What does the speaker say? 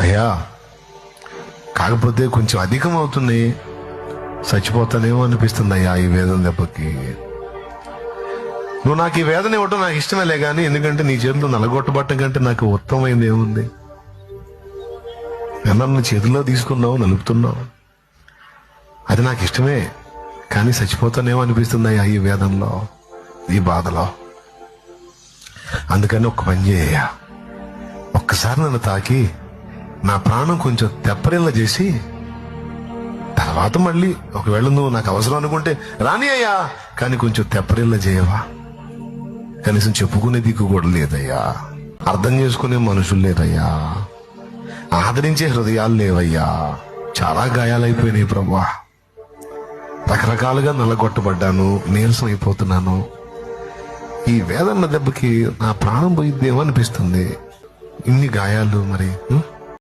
అయ్యా, కాకపోతే కొంచెం అధికం అవుతున్నాయి, చచ్చిపోతానేమో అనిపిస్తుంది అయ్యా ఈ వేదన దెబ్బకి. నువ్వు నాకు ఈ వేదన ఇవ్వటం నాకు ఇష్టమేలే కానీ, ఎందుకంటే నీ చేతిలో నలగొట్టబట్టం కంటే నాకు ఉత్తమమైంది ఏముంది? నన్ను చేతిలో తీసుకున్నావు, నలుపుతున్నావు, అది నాకు ఇష్టమే, కానీ చచ్చిపోతానేమో అనిపిస్తుంది అయ్యా ఈ వేదనలో, ఈ బాధలో. అందుకని ఒక్క పని చేయ, ఒక్కసారి నన్ను తాకి నా ప్రాణం కొంచెం తెప్పరిల్ల చేసి, తర్వాత మళ్ళీ ఒకవేళ నువ్వు నాకు అవసరం అనుకుంటే రాని అయ్యా, కానీ కొంచెం తెప్పరిల్ల చేయవా? కనీసం చెప్పుకునే దిక్కు కూడా లేదయ్యా, అర్థం చేసుకునే మనుషులు లేదయ్యా, ఆదరించే హృదయాలు లేవయ్యా. చాలా గాయాలైపోయినాయి ప్రభువా, రకరకాలుగా నల్లగొట్టబడ్డాను, నీరసం అయిపోతున్నాను. ఈ వేదన దెబ్బకి నా ప్రాణం పోయిద్దేమో అనిపిస్తుంది. ఇన్ని గాయాలు మరి